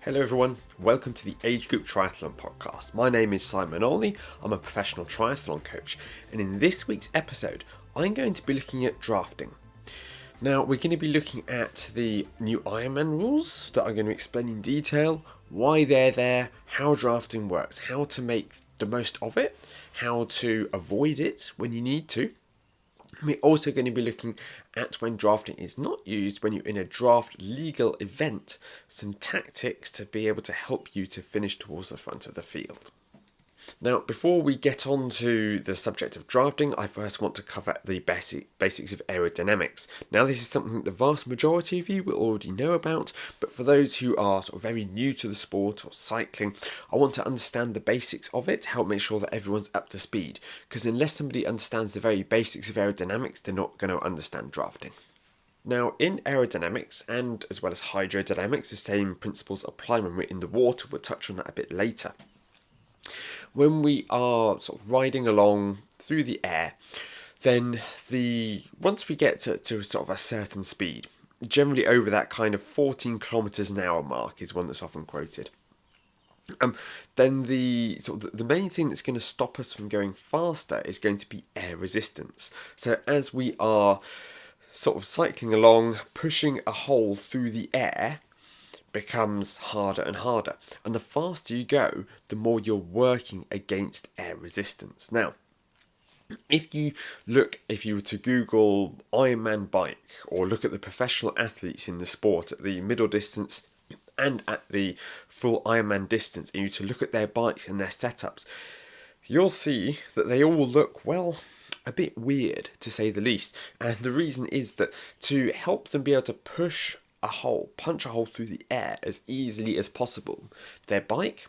Hello everyone, welcome to the Age Group Triathlon podcast. My name is Simon Olney, I'm a professional triathlon coach, and in this week's episode I'm going to be looking at drafting. Now we're going to be looking at the new IRONMAN rules that I'm going to explain in detail, why they're there, how drafting works, how to make the most of it, how to avoid it when you need to. We're also going to be looking at when drafting is not used when you're in a draft legal event, some tactics to be able to help you to finish towards the front of the field. Now, before we get on to the subject of drafting, I first want to cover the basics of aerodynamics. Now, this is something that the vast majority of you will already know about, but for those who are sort of very new to the sport or cycling, I want to understand the basics of it to help make sure that everyone's up to speed, because unless somebody understands the very basics of aerodynamics, they're not going to understand drafting. Now, in aerodynamics and as well as hydrodynamics, the same principles apply when we're in the water. We'll touch on that a bit later. When we are sort of riding along through the air, then once we get to sort of a certain speed, generally over that kind of 14 kilometers an hour mark is one that's often quoted. Then the main thing that's going to stop us from going faster is going to be air resistance. So as we are sort of cycling along, pushing a hole through the air becomes harder and harder, and the faster you go, the more you're working against air resistance. Now, if you were to Google Ironman bike or look at the professional athletes in the sport at the middle distance and at the full Ironman distance, and you to look at their bikes and their setups, you'll see that they all look, well, a bit weird to say the least. And the reason is that to help them be able to punch a hole through the air as easily as possible, their bike,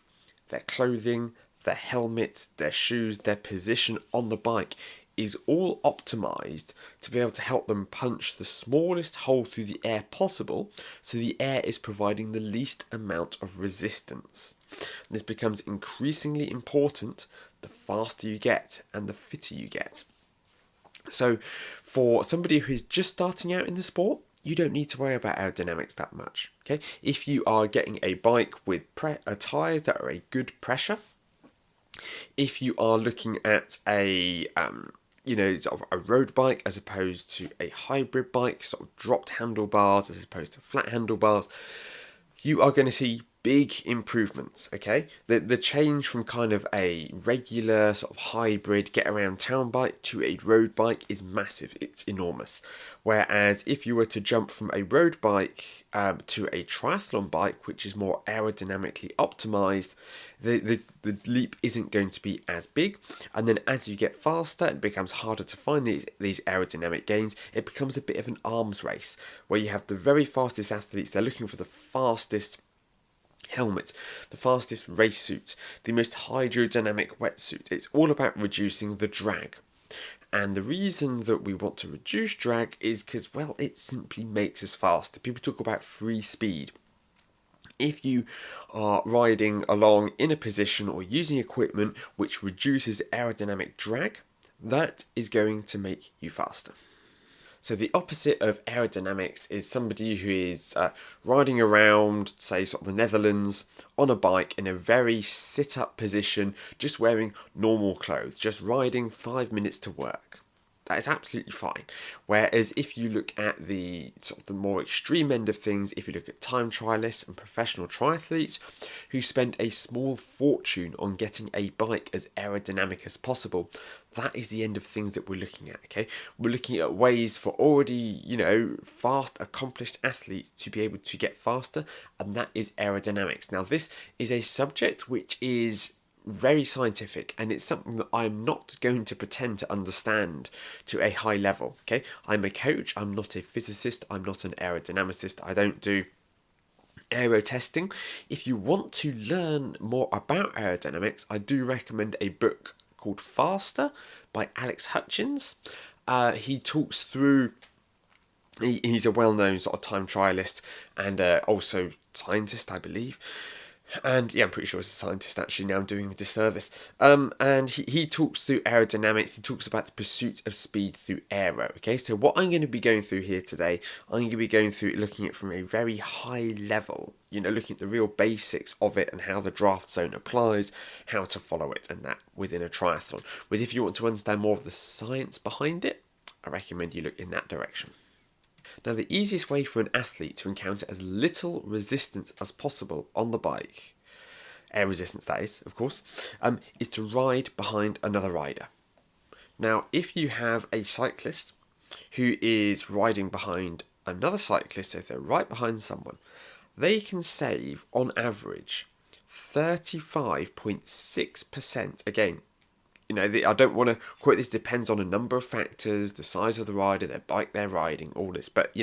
their clothing, their helmet, their shoes, their position on the bike is all optimized to be able to help them punch the smallest hole through the air possible, so the air is providing the least amount of resistance. And this becomes increasingly important the faster you get and the fitter you get. So for somebody who is just starting out in the sport, you don't need to worry about aerodynamics that much. Okay, if you are getting a bike with tyres that are a good pressure, if you are looking at a sort of a road bike as opposed to a hybrid bike, sort of dropped handlebars as opposed to flat handlebars, you are going to see big improvements. Okay, the change from kind of a regular sort of hybrid get around town bike to a road bike is massive. It's enormous. Whereas if you were to jump from a road bike to a triathlon bike, which is more aerodynamically optimized, the leap isn't going to be as big. And then as you get faster, it becomes harder to find these aerodynamic gains. It becomes a bit of an arms race where you have the very fastest athletes. They're looking for the fastest helmet, the fastest race suit, the most hydrodynamic wetsuit. It's all about reducing the drag. And the reason that we want to reduce drag is because, well, it simply makes us faster. People talk about free speed. If you are riding along in a position or using equipment which reduces aerodynamic drag, that is going to make you faster. So the opposite of aerodynamics is somebody who is riding around, say, sort of the Netherlands on a bike in a very sit-up position, just wearing normal clothes, just riding 5 minutes to work. That is absolutely fine. Whereas if you look at the sort of the more extreme end of things, if you look at time trialists and professional triathletes who spend a small fortune on getting a bike as aerodynamic as possible, that is the end of things that we're looking at. Okay, we're looking at ways for already, fast, accomplished athletes to be able to get faster, and that is aerodynamics. Now, this is a subject which is very scientific, and it's something that I'm not going to pretend to understand to a high level. Okay, I'm a coach, I'm not a physicist, I'm not an aerodynamicist, I don't do aero testing. If you want to learn more about aerodynamics, I do recommend a book called Faster by Alex Hutchins. He talks through, he's a well-known sort of time trialist and also scientist, I believe, And yeah, I'm pretty sure he's a scientist actually now, I'm doing him a disservice. And he talks through aerodynamics, he talks about the pursuit of speed through aero. Okay, so what I'm going to be going through here today, I'm going to be going through looking at from a very high level, looking at the real basics of it and how the draft zone applies, how to follow it, and that within a triathlon. Whereas if you want to understand more of the science behind it, I recommend you look in that direction. Now, the easiest way for an athlete to encounter as little resistance as possible on the bike, air resistance that is, of course, is to ride behind another rider. Now, if you have a cyclist who is riding behind another cyclist, so if they're right behind someone, they can save, on average, 35.6%. Again, I don't want to quote this, depends on a number of factors, the size of the rider, their bike they're riding, all this. But,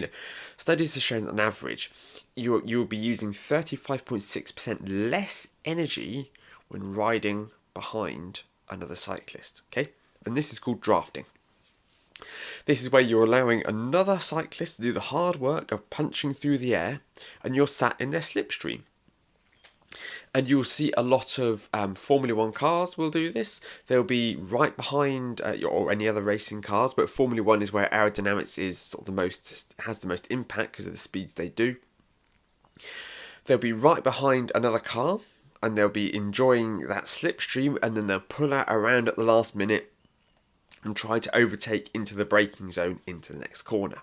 studies have shown that on average, you'll be using 35.6% less energy when riding behind another cyclist, okay? And this is called drafting. This is where you're allowing another cyclist to do the hard work of punching through the air, and you're sat in their slipstream. And you'll see a lot of Formula One cars will do this. They'll be right behind or any other racing cars, but Formula One is where aerodynamics is sort of has the most impact because of the speeds they do. They'll be right behind another car, and they'll be enjoying that slipstream, and then they'll pull out around at the last minute and try to overtake into the braking zone into the next corner.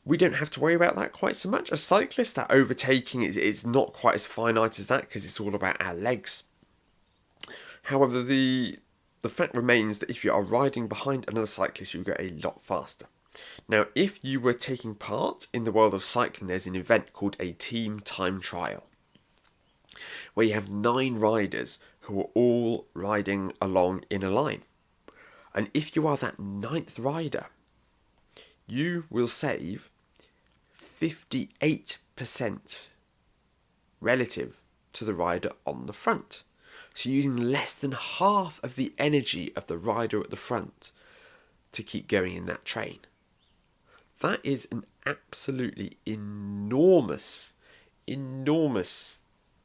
We don't have to worry about that quite so much. As cyclists, that overtaking is not quite as finite as that because it's all about our legs. However, the fact remains that if you are riding behind another cyclist, you go a lot faster. Now, if you were taking part in the world of cycling, there's an event called a team time trial, where you have 9 riders who are all riding along in a line. And if you are that 9th rider, you will save 58% relative to the rider on the front. So you're using less than half of the energy of the rider at the front to keep going in that train. That is an absolutely enormous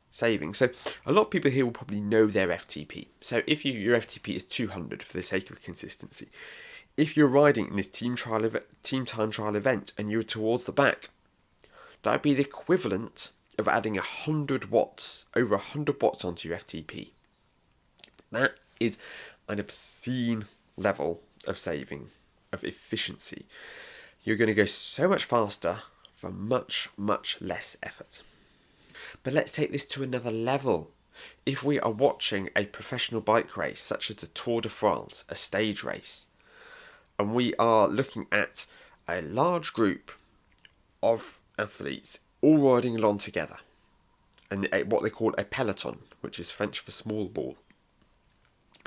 saving. So a lot of people here will probably know their FTP. So if your FTP is 200 for the sake of consistency, if you're riding in this team time trial event and you're towards the back, that would be the equivalent of adding 100 watts, over 100 watts onto your FTP. That is an obscene level of saving, of efficiency. You're going to go so much faster for much, much less effort. But let's take this to another level. If we are watching a professional bike race, such as the Tour de France, a stage race, and we are looking at a large group of athletes all riding along together, and what they call a peloton, which is French for small ball.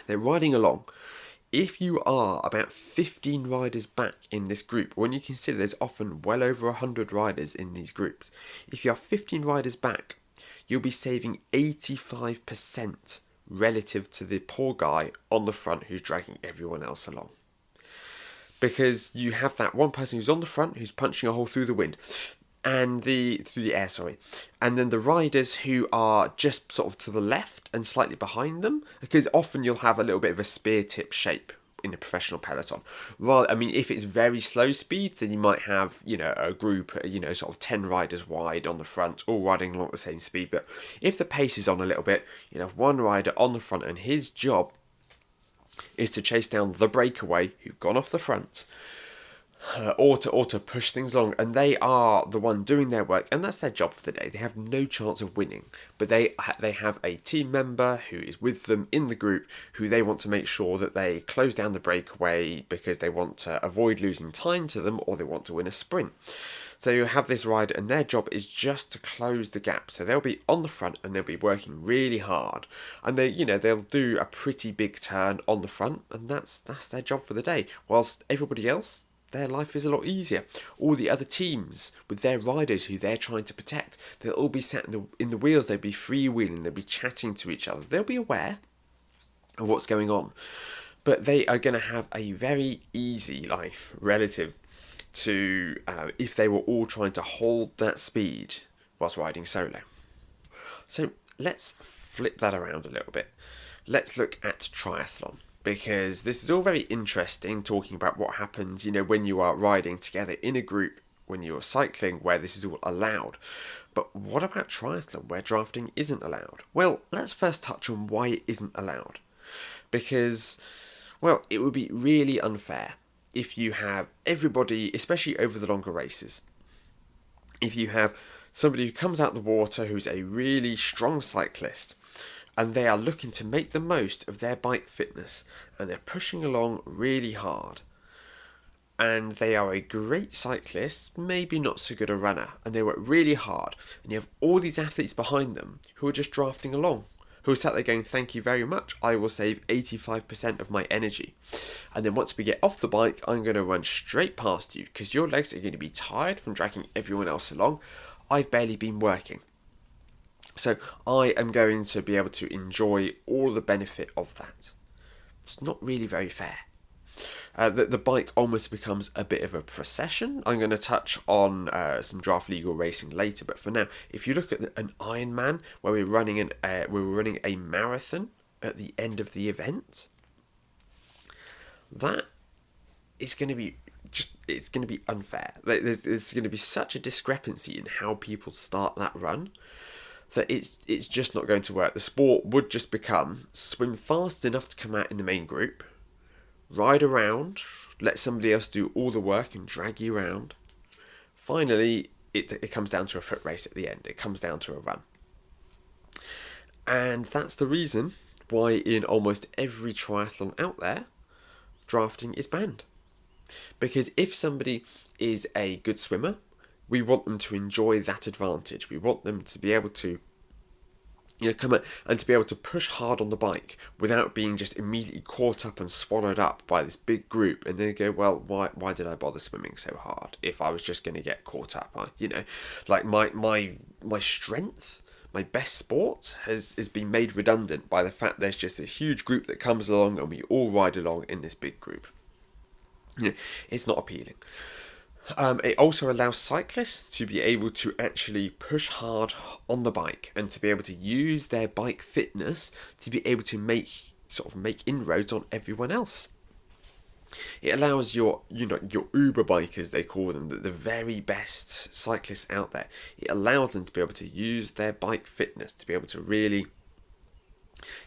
They're riding along. If you are about 15 riders back in this group, when you consider there's often well over 100 riders in these groups, if you are 15 riders back, you'll be saving 85% relative to the poor guy on the front who's dragging everyone else along. Because you have that one person who's on the front who's punching a hole through the wind, and through the air, and then the riders who are just sort of to the left and slightly behind them, because often you'll have a little bit of a spear tip shape in a professional peloton. If it's very slow speeds, then you might have a group sort of 10 riders wide on the front, all riding along at the same speed. But if the pace is on a little bit, you have one rider on the front, and his job is to chase down the breakaway who've gone off the front, or to push things along, and they are the one doing their work, and that's their job for the day. They have no chance of winning, but they have a team member who is with them in the group, who they want to make sure that they close down the breakaway because they want to avoid losing time to them, or they want to win a sprint. So you have this rider, and their job is just to close the gap. So they'll be on the front, and they'll be working really hard, and they'll do a pretty big turn on the front, and that's their job for the day. Whilst everybody else, their life is a lot easier. All the other teams with their riders who they're trying to protect, they'll all be sat in the wheels, they'll be freewheeling, they'll be chatting to each other. They'll be aware of what's going on, but they are going to have a very easy life relative to if they were all trying to hold that speed whilst riding solo. So let's flip that around a little bit. Let's look at triathlon, because this is all very interesting, talking about what happens, when you are riding together in a group, when you're cycling, where this is all allowed. But what about triathlon, where drafting isn't allowed? Well, let's first touch on why it isn't allowed. Because, well, it would be really unfair if you have everybody, especially over the longer races, if you have somebody who comes out the water who's a really strong cyclist, and they are looking to make the most of their bike fitness, and they're pushing along really hard, and they are a great cyclist, maybe not so good a runner, and they work really hard, and you have all these athletes behind them who are just drafting along, who are sat there going, thank you very much, I will save 85% of my energy. And then once we get off the bike, I'm going to run straight past you, because your legs are going to be tired from dragging everyone else along. I've barely been working. So I am going to be able to enjoy all the benefit of that. It's not really very fair. The bike almost becomes a bit of a procession. I'm going to touch on some draft legal racing later, but for now, if you look at an IRONMAN where we're running a marathon at the end of the event, that is going to be it's going to be unfair. There's going to be such a discrepancy in how people start that run that it's just not going to work. The sport would just become swim fast enough to come out in the main group, ride around, let somebody else do all the work and drag you around. Finally, it comes down to a foot race at the end. It comes down to a run. And that's the reason why in almost every triathlon out there, drafting is banned. Because if somebody is a good swimmer, we want them to enjoy that advantage. We want them to be able to come out and to be able to push hard on the bike without being just immediately caught up and swallowed up by this big group, and then go, well, why did I bother swimming so hard if I was just going to get caught up? Like my strength, my best sport has been made redundant by the fact there's just this huge group that comes along and we all ride along in this big group. It's not appealing. It also allows cyclists to be able to actually push hard on the bike and to be able to use their bike fitness to be able to make inroads on everyone else. It allows your Uber bikers, they call them, the very best cyclists out there. It allows them to be able to use their bike fitness to be able to really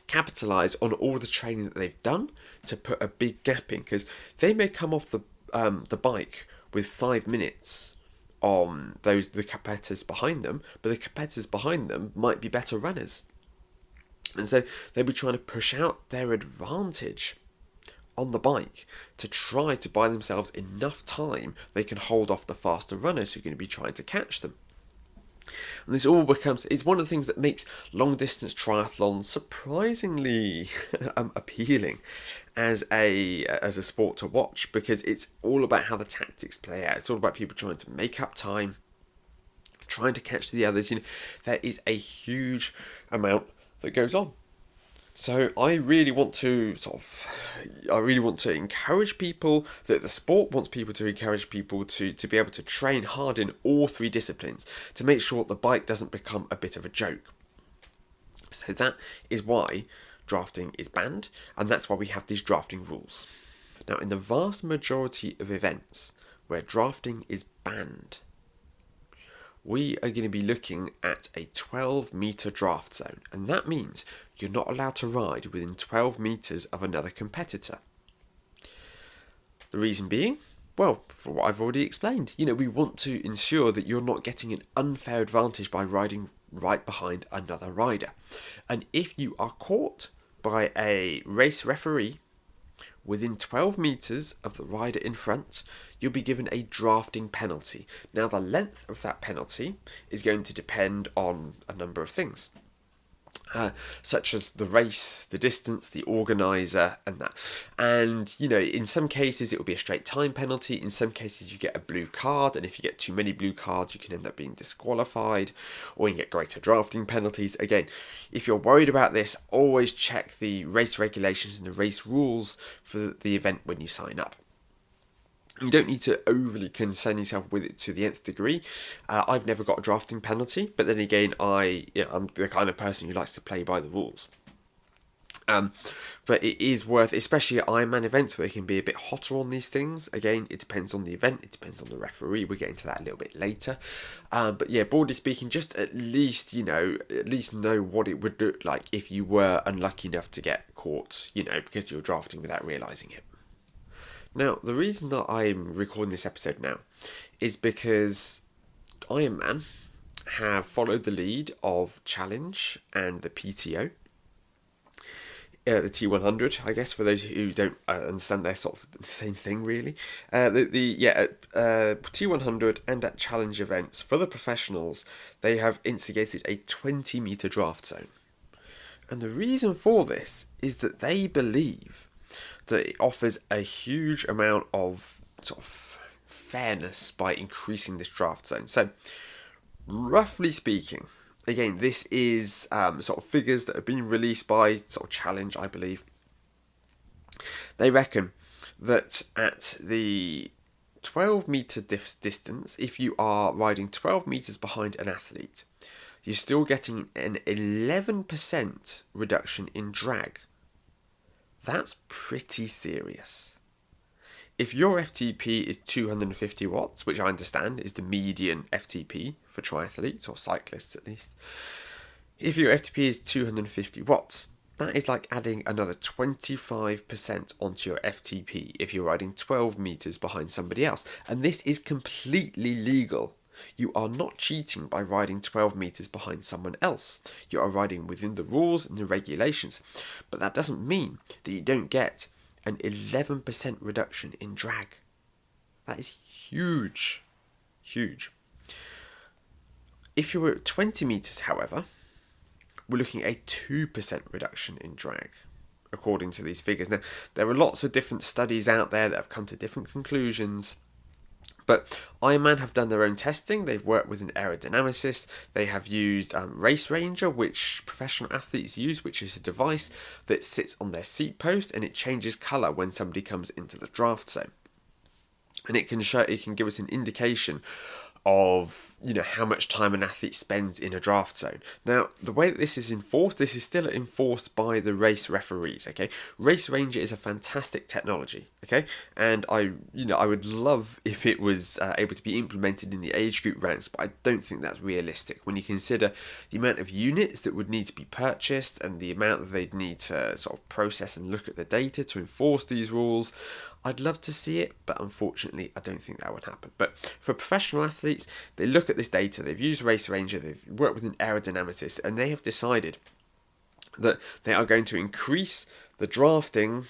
capitalize on all the training that they've done to put a big gap in, because they may come off the bike with 5 minutes on the competitors behind them, but the competitors behind them might be better runners. And so they'll be trying to push out their advantage on the bike to try to buy themselves enough time they can hold off the faster runners who are going to be trying to catch them. And this all it's one of the things that makes long distance triathlon surprisingly appealing as a sport to watch, because it's all about how the tactics play out. It's all about people trying to make up time, trying to catch the others. There is a huge amount that goes on. So I really want to encourage people, that the sport wants people to encourage people to be able to train hard in all three disciplines to make sure the bike doesn't become a bit of a joke. So that is why drafting is banned, and that's why we have these drafting rules. Now, in the vast majority of events where drafting is banned, we are going to be looking at a 12-metre draft zone, and that means you're not allowed to ride within 12 metres of another competitor. The reason being, well, for what I've already explained, we want to ensure that you're not getting an unfair advantage by riding right behind another rider. And if you are caught by a race referee within 12 metres of the rider in front, you'll be given a drafting penalty. Now, the length of that penalty is going to depend on a number of things, such as the race, the distance, the organiser, and that. And, in some cases it will be a straight time penalty. In some cases you get a blue card, and if you get too many blue cards you can end up being disqualified, or you can get greater drafting penalties. Again, if you're worried about this, always check the race regulations and the race rules for the event when you sign up. You don't need to overly concern yourself with it to the nth degree. I've never got a drafting penalty, but then again, I'm the kind of person who likes to play by the rules. But it is worth, especially at Ironman events where it can be a bit hotter on these things. Again, it depends on the event, it depends on the referee. We'll get into that a little bit later. But yeah, broadly speaking, just at least know what it would look like if you were unlucky enough to get caught, because you're drafting without realising it. Now, the reason that I'm recording this episode now is because Ironman have followed the lead of Challenge and the PTO. The T100, I guess, for those who don't understand, they're sort of the same thing, really. T100 and at Challenge events, for the professionals, they have instigated a 20-metre draft zone. And the reason for this is that they believe that it offers a huge amount of sort of fairness by increasing this draft zone. So, roughly speaking, again, this is sort of figures that have been released by sort of Challenge, I believe. They reckon that at the 12-metre distance, if you are riding 12 metres behind an athlete, you're still getting an 11% reduction in drag. That's pretty serious. If your FTP is 250 watts, which I understand is the median FTP for triathletes, or cyclists at least, if your FTP is 250 watts, that is like adding another 25% onto your FTP if you're riding 12 metres behind somebody else. And this is completely legal. You are not cheating by riding 12 metres behind someone else. You are riding within the rules and the regulations. But that doesn't mean that you don't get an 11% reduction in drag. That is huge. Huge. If you were at 20 metres, however, we're looking at a 2% reduction in drag, according to these figures. Now, there are lots of different studies out there that have come to different conclusions. But Ironman have done their own testing. They've worked with an aerodynamicist. They have used Race Ranger, which professional athletes use, which is a device that sits on their seat post and it changes colour when somebody comes into the draft zone. And it can give us an indication of how much time an athlete spends in a draft zone. Now, the way that this is enforced, this is still enforced by the race referees. Okay, Race Ranger is a fantastic technology. Okay, and I would love if it was able to be implemented in the age group ranks, but I don't think that's realistic when you consider the amount of units that would need to be purchased and the amount that they'd need to sort of process and look at the data to enforce these rules. I'd love to see it, but unfortunately, I don't think that would happen. But for professional athletes, they look at this data, they've used Race Ranger, they've worked with an aerodynamicist, and they have decided that they are going to increase the drafting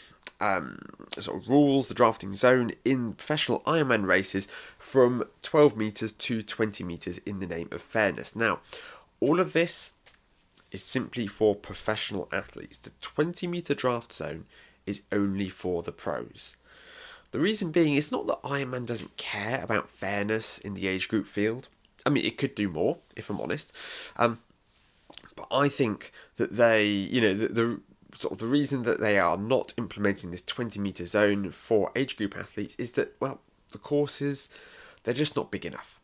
sort of rules, the drafting zone in professional Ironman races from 12 metres to 20 metres in the name of fairness. Now, all of this is simply for professional athletes. The 20-metre draft zone is only for the pros. The reason being, it's not that Ironman doesn't care about fairness in the age group field. I mean, it could do more, if I'm honest. But I think that they, the reason that they are not implementing this 20-metre zone for age group athletes is that, well, the courses, they're just not big enough.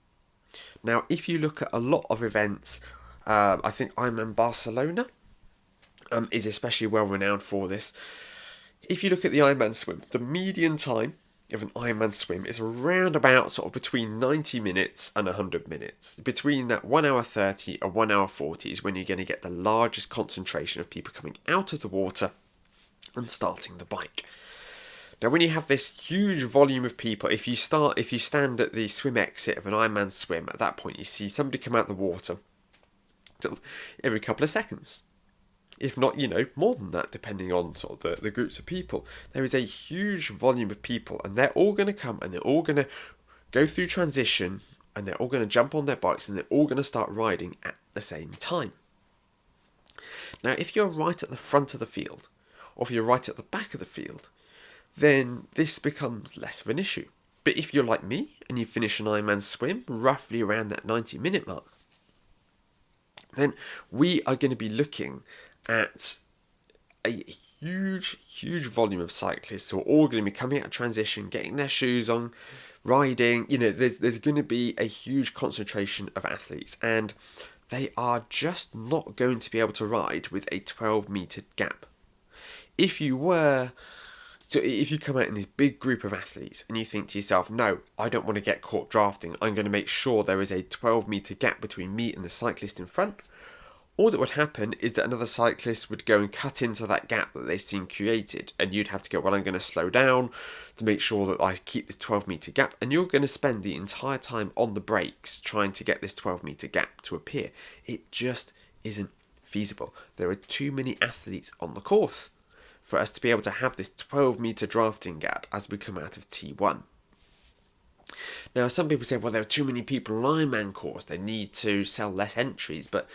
Now, if you look at a lot of events, I think Ironman Barcelona is especially well renowned for this. If you look at the Ironman swim, the median time of an Ironman swim is around about sort of between 90 minutes and 100 minutes. Between that 1 hour 30 and 1 hour 40 is when you're going to get the largest concentration of people coming out of the water and starting the bike. Now, when you have this huge volume of people, if you stand at the swim exit of an Ironman swim, at that point you see somebody come out of the water sort of every couple of seconds. If not, more than that, depending on sort of the groups of people. There is a huge volume of people, and they're all going to come, and they're all going to go through transition, and they're all going to jump on their bikes, and they're all going to start riding at the same time. Now, if you're right at the front of the field, or if you're right at the back of the field, then this becomes less of an issue. But if you're like me, and you finish an Ironman swim roughly around that 90-minute mark, then we are going to be looking at a huge volume of cyclists who are all going to be coming out of transition, getting their shoes on, riding. There's going to be a huge concentration of athletes, and they are just not going to be able to ride with a 12-metre gap. If you come out in this big group of athletes and you think to yourself, no, I don't want to get caught drafting, I'm going to make sure there is a 12-metre gap between me and the cyclist in front, all that would happen is that another cyclist would go and cut into that gap that they've seen created, and you'd have to go, well, I'm going to slow down to make sure that I keep this 12-metre gap, and you're going to spend the entire time on the brakes trying to get this 12-metre gap to appear. It just isn't feasible. There are too many athletes on the course for us to be able to have this 12-metre drafting gap as we come out of T1. Now, some people say, well, there are too many people on an Ironman course, they need to sell less entries, but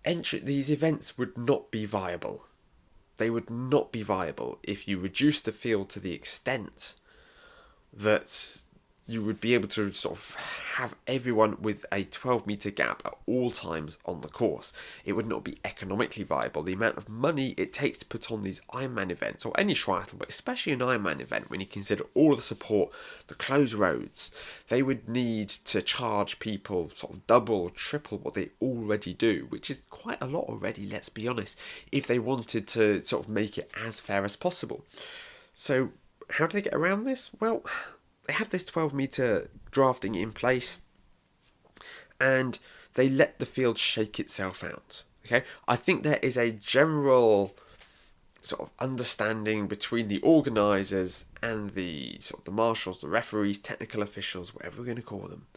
these events would not be viable. They would not be viable if you reduce the field to the extent that you would be able to sort of have everyone with a 12-metre gap at all times on the course. It would not be economically viable. The amount of money it takes to put on these Ironman events, or any triathlon, but especially an Ironman event, when you consider all of the support, the closed roads, they would need to charge people sort of double, triple what they already do, which is quite a lot already, let's be honest, if they wanted to sort of make it as fair as possible. So how do they get around this? Well, they have this 12-metre drafting in place, and they let the field shake itself out. Okay, I think there is a general sort of understanding between the organisers and the sort of the marshals, the referees, technical officials, whatever we're going to call them.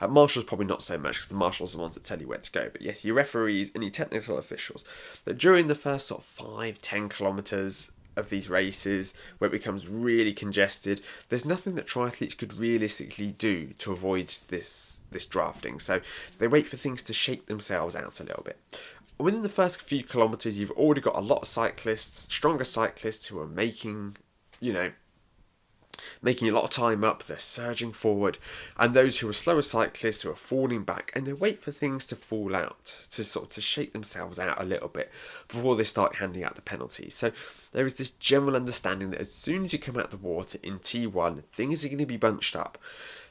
Marshals probably not so much, because the marshals are the ones that tell you where to go. But yes, your referees and your technical officials, that during the first sort of 5-10 kilometres of these races, where it becomes really congested, there's nothing that triathletes could realistically do to avoid this drafting. So they wait for things to shake themselves out a little bit. Within the first few kilometres, you've already got a lot of cyclists, stronger cyclists, who are making a lot of time up, they're surging forward, and those who are slower cyclists who are falling back, and they wait for things to fall out, to shake themselves out a little bit before they start handing out the penalties. So there is this general understanding that as soon as you come out the water in T1, things are going to be bunched up.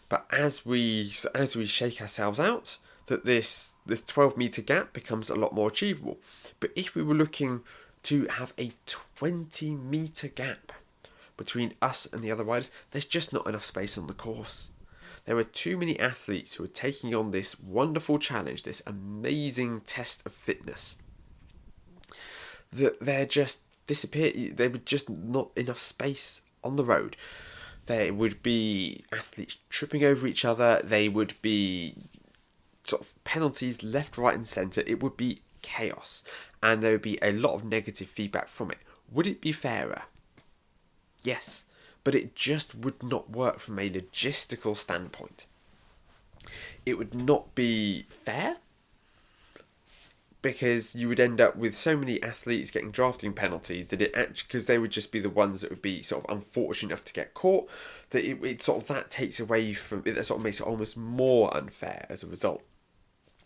But as we shake ourselves out, that this 12-metre gap becomes a lot more achievable. But if we were looking to have a 20-metre gap between us and the other riders, there's just not enough space on the course. There are too many athletes who are taking on this wonderful challenge, this amazing test of fitness, that they're just disappear. There would just not enough space on the road. There would be athletes tripping over each other. They would be sort of penalties left, right and centre. It would be chaos, and there would be a lot of negative feedback from it. Would it be fairer? Yes, but it just would not work from a logistical standpoint. It would not be fair, because you would end up with so many athletes getting drafting penalties that because they would just be the ones that would be sort of unfortunate enough to get caught, that it sort of that takes away from it, that sort of makes it almost more unfair as a result.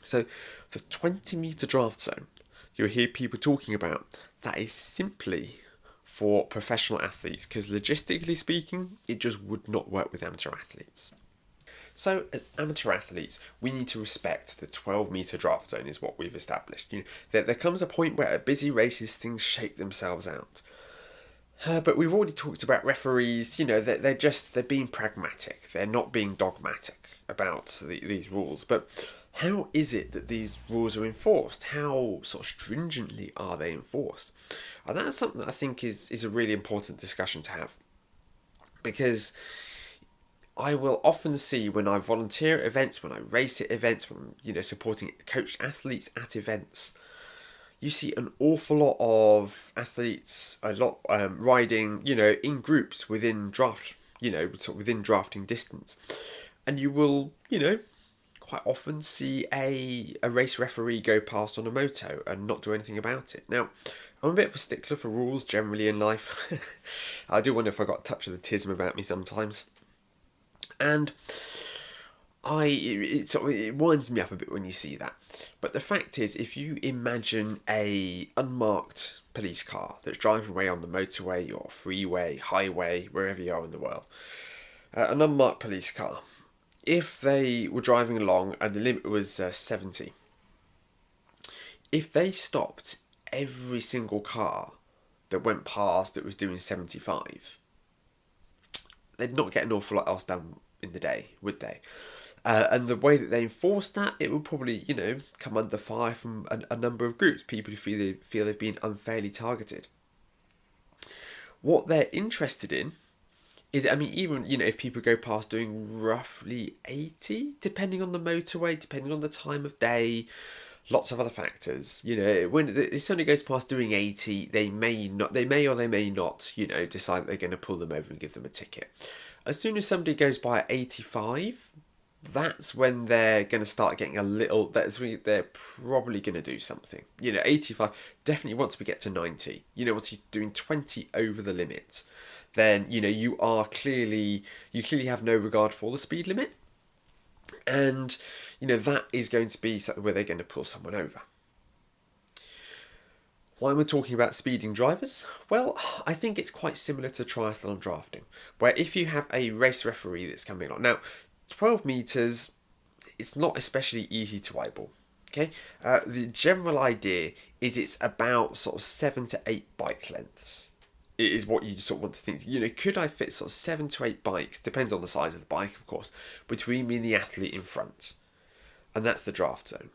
So the 20-metre draft zone, you'll hear people talking about, that is simply for professional athletes, because logistically speaking, it just would not work with amateur athletes. So as amateur athletes, we need to respect the 12-metre draft zone, is what we've established. There comes a point where at busy races, things shake themselves out. But we've already talked about referees. They're being pragmatic. They're not being dogmatic about these rules. But how is it that these rules are enforced? How sort of stringently are they enforced? And that's something that I think is a really important discussion to have, because I will often see, when I volunteer at events, when I race at events, when I'm supporting coached athletes at events, you see an awful lot of athletes, riding, in groups within draft, sort of within drafting distance, and you will, quite often see a race referee go past on a moto and not do anything about it. Now, I'm a bit of a stickler for rules generally in life. I do wonder if I got a touch of the tism about me sometimes. And it winds me up a bit when you see that. But the fact is, if you imagine a unmarked police car that's driving away on the motorway or freeway, highway, wherever you are in the world, an unmarked police car, if they were driving along and the limit was 70, if they stopped every single car that went past that was doing 75, they'd not get an awful lot else done in the day, would they? And the way that they enforce that, it will probably, come under fire from a number of groups, people who feel they've been unfairly targeted. What they're interested in is, even, if people go past doing roughly 80, depending on the motorway, depending on the time of day, lots of other factors, when somebody goes past doing 80, they may or they may not, decide that they're going to pull them over and give them a ticket. As soon as somebody goes by at 85, that's when they're going to start getting that's when they're probably going to do something. 85, definitely once we get to 90, once you're doing 20 over the limit, then, you clearly have no regard for the speed limit. And, that is going to be something where they're going to pull someone over. Why am I talking about speeding drivers? Well, I think it's quite similar to triathlon drafting, where if you have a race referee that's coming along. Now, 12 metres, it's not especially easy to eyeball. Okay, the general idea is it's about sort of 7 to 8 bike lengths. It is what you sort of want to think. Could I fit sort of 7 to 8 bikes, depends on the size of the bike, of course, between me and the athlete in front? And that's the draft zone.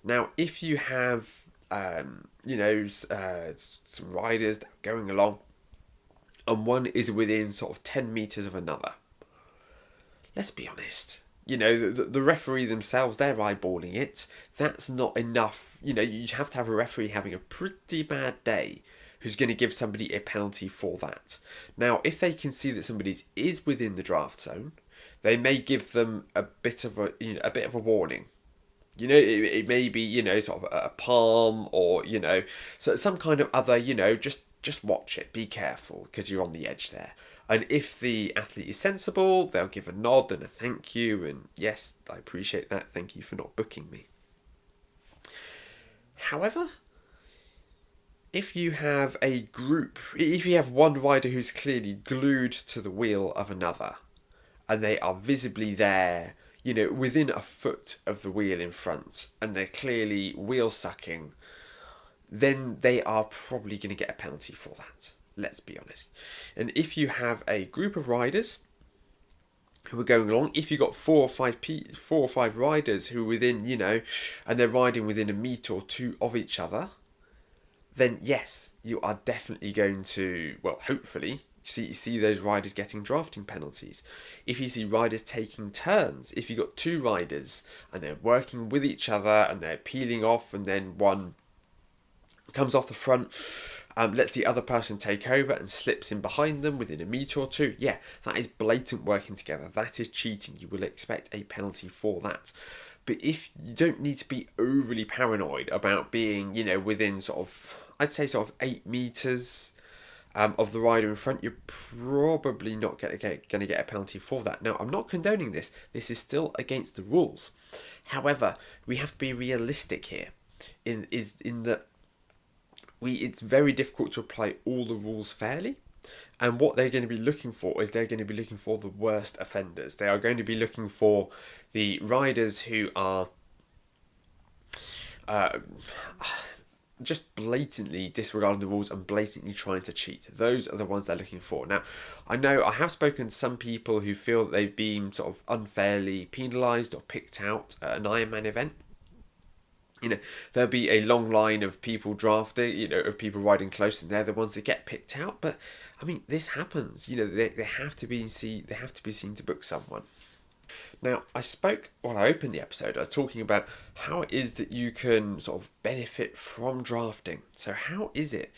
Now, if you have, some riders that are going along, and one is within sort of 10 metres of another, let's be honest, the referee themselves, they're eyeballing it. That's not enough. You have to have a referee having a pretty bad day who's going to give somebody a penalty for that. Now, if they can see that somebody is within the draft zone, they may give them a bit of a warning. It may be, sort of a palm or, so some kind of other, just watch it, be careful, because you're on the edge there. And if the athlete is sensible, they'll give a nod and a thank you, and yes, I appreciate that, thank you for not booking me. However, if you have a group, if you have one rider who's clearly glued to the wheel of another, and they are visibly there, within a foot of the wheel in front, and they're clearly wheel sucking, then they are probably going to get a penalty for that. Let's be honest. And if you have a group of riders who are going along, if you've got 4 or 5 riders who are within, and they're riding within a metre or two of each other, then yes, you are definitely going to, well, hopefully, see those riders getting drafting penalties. If you see riders taking turns, if you've got 2 riders and they're working with each other and they're peeling off, and then one comes off the front, lets the other person take over and slips in behind them within a metre or 2. Yeah, that is blatant working together. That is cheating. You will expect a penalty for that. But if you don't need to be overly paranoid about being, within sort of, I'd say sort of 8 metres of the rider in front, you're probably not going to get a penalty for that. Now, I'm not condoning this. This is still against the rules. However, we have to be realistic here. It's very difficult to apply all the rules fairly. And what they're going to be looking for is they're going to be looking for the worst offenders. They are going to be looking for the riders who are just blatantly disregarding the rules and blatantly trying to cheat. Those are the ones they're looking for. Now, I know I have spoken to some people who feel that they've been sort of unfairly penalised or picked out at an IRONMAN event. There'll be a long line of people drafting, of people riding close, and they're the ones that get picked out. But this happens. They have to be seen to book someone. Now, I opened the episode, I was talking about how it is that you can sort of benefit from drafting. So how is it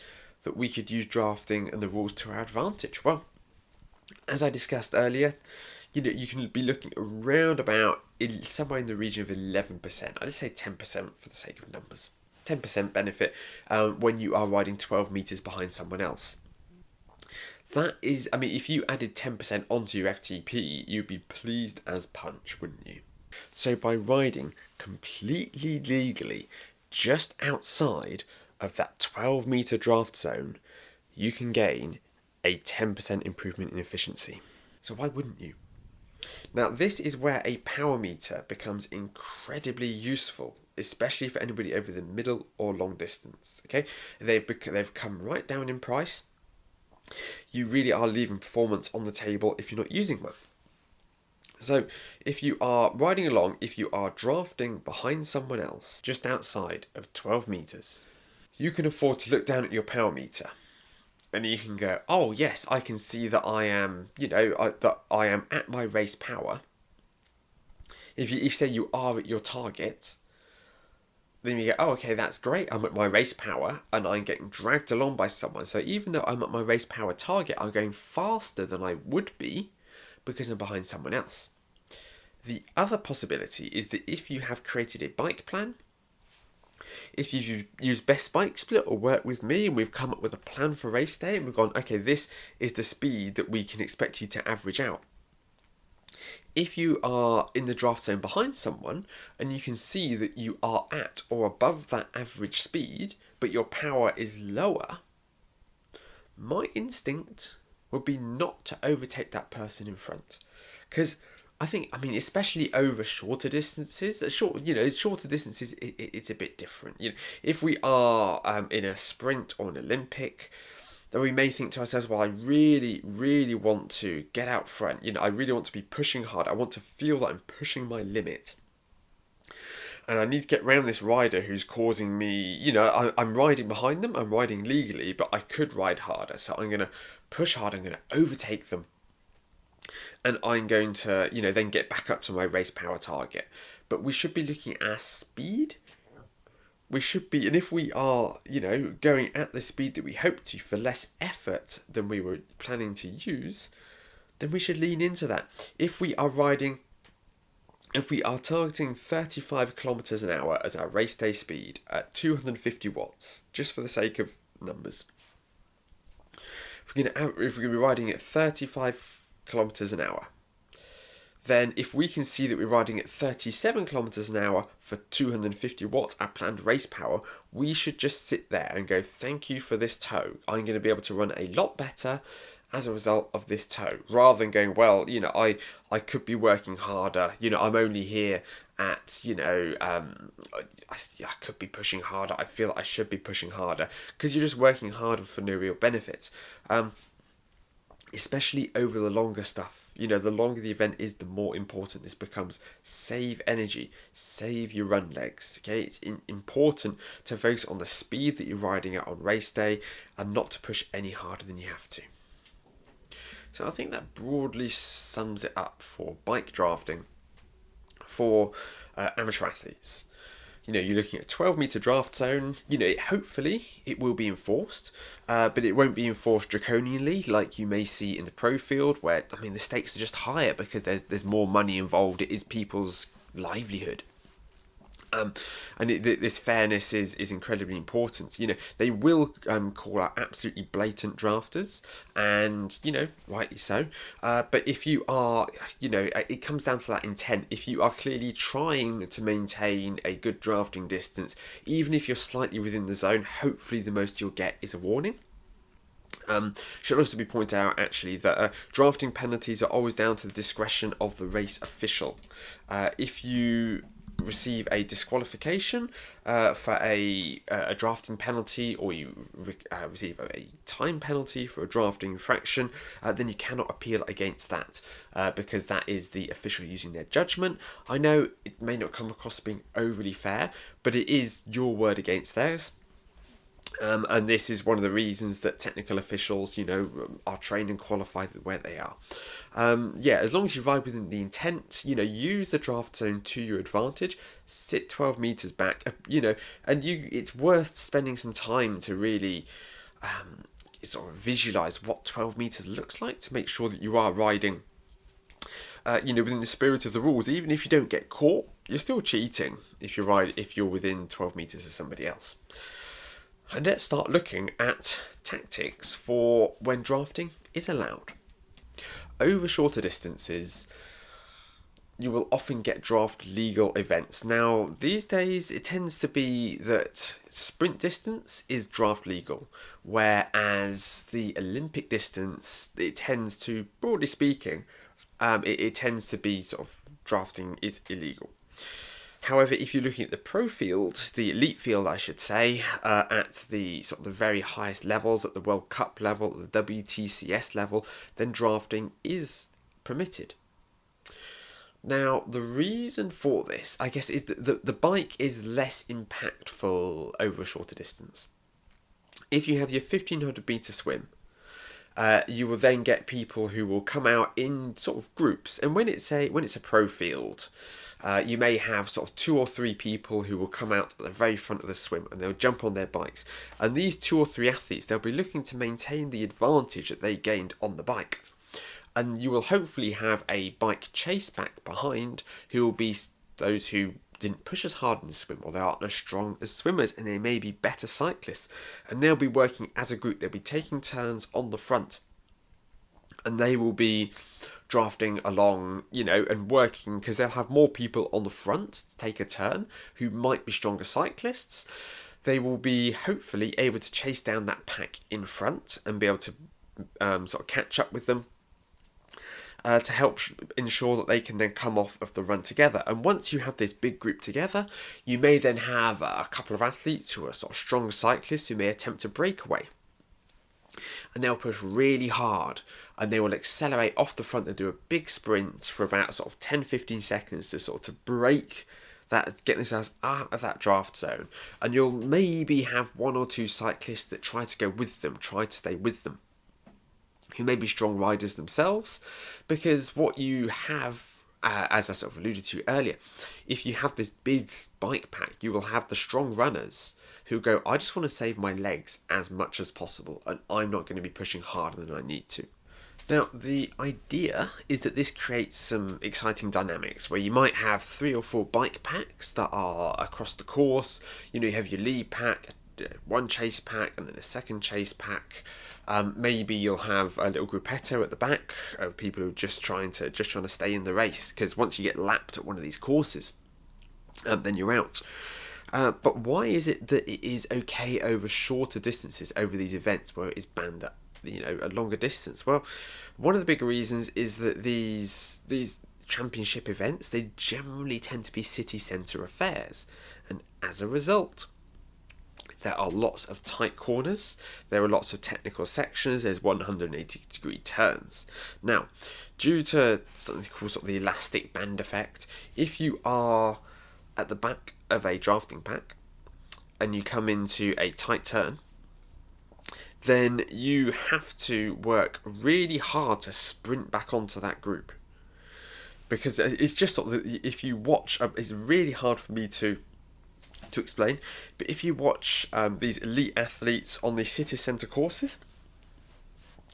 that we could use drafting and the rules to our advantage? Well, as I discussed earlier, you can be looking around about somewhere in the region of 11%. I'd say 10% for the sake of numbers. 10% benefit when you are riding 12 metres behind someone else. That is, if you added 10% onto your FTP, you'd be pleased as punch, wouldn't you? So by riding completely legally just outside of that 12-meter draft zone, you can gain a 10% improvement in efficiency. So why wouldn't you? Now, this is where a power meter becomes incredibly useful, especially for anybody over the middle or long distance. Okay, they've come right down in price. You really are leaving performance on the table if you're not using one. So, if you are riding along, if you are drafting behind someone else just outside of 12 meters, you can afford to look down at your power meter and you can go, oh yes, I can see that I am, that I am at my race power. If you say you are at your target, then you go, oh okay, that's great, I'm at my race power and I'm getting dragged along by someone. So even though I'm at my race power target, I'm going faster than I would be because I'm behind someone else. The other possibility is that if you have created a bike plan, if you've used Best Bike Split or worked with me and we've come up with a plan for race day and we've gone, okay, this is the speed that we can expect you to average out. If you are in the draft zone behind someone and you can see that you are at or above that average speed, but your power is lower, my instinct would be not to overtake that person in front. Because especially over shorter distances, shorter distances, it's a bit different. If we are in a sprint or an Olympic, then we may think to ourselves, well, I really, really want to get out front. I really want to be pushing hard. I want to feel that I'm pushing my limit. And I need to get around this rider who's causing me, I'm riding behind them, I'm riding legally, but I could ride harder. So I'm going to push hard, I'm going to overtake them. And I'm going to, then get back up to my race power target. But we should be looking at our speed. We should be, and if we are, going at the speed that we hope to for less effort than we were planning to use, then we should lean into that. If we are targeting 35 kilometers an hour as our race day speed at 250 watts, just for the sake of numbers, if we're going to be riding at 35 kilometers an hour, then if we can see that we're riding at 37 kilometers an hour for 250 watts, our planned race power, we should just sit there and go, thank you for this tow. I'm going to be able to run a lot better as a result of this tow, rather than going, well, I could be working harder. I'm only here at, I could be pushing harder. I feel that I should be pushing harder, because you're just working harder for no real benefits. Especially over the longer stuff. The longer the event is, the more important this becomes. Save energy, save your run legs. Okay, it's important to focus on the speed that you're riding at on race day and not to push any harder than you have to. So I think that broadly sums it up for bike drafting for amateur athletes. You're looking at a 12-meter draft zone. Hopefully it will be enforced, but it won't be enforced draconianly like you may see in the pro field, where the stakes are just higher because there's more money involved. It is people's livelihood. This fairness is incredibly important. They will call out absolutely blatant drafters, and rightly so. But if you are, it comes down to that intent. If you are clearly trying to maintain a good drafting distance, even if you're slightly within the zone, hopefully the most you'll get is a warning. Should also be pointed out actually that drafting penalties are always down to the discretion of the race official. If you receive a disqualification for a drafting penalty, or you receive a time penalty for a drafting infraction, then you cannot appeal against that because that is the official using their judgment. I know it may not come across as being overly fair, but it is your word against theirs. And this is one of the reasons that technical officials, are trained and qualified where they are. As long as you ride within the intent, use the draft zone to your advantage, sit 12 meters back, it's worth spending some time to really sort of visualize what 12 meters looks like to make sure that you are riding within the spirit of the rules. Even if you don't get caught, you're still cheating if you're within 12 meters of somebody else. And let's start looking at tactics for when drafting is allowed. Over shorter distances, you will often get draft legal events. Now, these days, it tends to be that sprint distance is draft legal, whereas the Olympic distance, it tends to, broadly speaking, it tends to be sort of drafting is illegal. However, if you're looking at the pro field, the elite field, I should say, at the sort of the very highest levels, at the World Cup level, at the WTCS level, then drafting is permitted. Now, the reason for this, I guess, is that the bike is less impactful over a shorter distance. If you have your 1500 meter swim, you will then get people who will come out in sort of groups, and when it's a pro field, you may have sort of 2 or 3 people who will come out at the very front of the swim, and they'll jump on their bikes. And these 2 or 3 athletes, they'll be looking to maintain the advantage that they gained on the bike. And you will hopefully have a bike chase pack behind, who will be those who didn't push as hard in the swim, or they aren't as strong as swimmers, and they may be better cyclists. And they'll be working as a group. They'll be taking turns on the front, and they will be drafting along, and working, because they'll have more people on the front to take a turn who might be stronger cyclists. They will be hopefully able to chase down that pack in front and be able to sort of catch up with them, to help ensure that they can then come off of the run together. And once you have this big group together, you may then have a couple of athletes who are sort of strong cyclists who may attempt to break away. And they'll push really hard, and they will accelerate off the front and do a big sprint for about sort of 10-15 seconds to sort of to break that, get themselves out of that draft zone. And you'll maybe have 1 or 2 cyclists that try to go with them, try to stay with them, who may be strong riders themselves, because what you have, as I sort of alluded to earlier, if you have this big bike pack, you will have the strong runners who go, I just want to save my legs as much as possible, and I'm not going to be pushing harder than I need to. Now, the idea is that this creates some exciting dynamics where you might have 3 or 4 bike packs that are across the course. You have your lead pack, one chase pack, and then a second chase pack. Maybe you'll have a little gruppetto at the back of people who are just trying to stay in the race, because once you get lapped at one of these courses, then you're out. But why is it that it is okay over shorter distances, over these events, where it is banned at a longer distance? Well, one of the big reasons is that these championship events, they generally tend to be city centre affairs, and as a result, there are lots of tight corners, there are lots of technical sections, there's 180-degree turns. Now, due to something called sort of the elastic band effect, if you are at the back of a drafting pack and you come into a tight turn, then you have to work really hard to sprint back onto that group. Because it's just sort of, if you watch, it's really hard for me to explain, but if you watch these elite athletes on the city centre courses,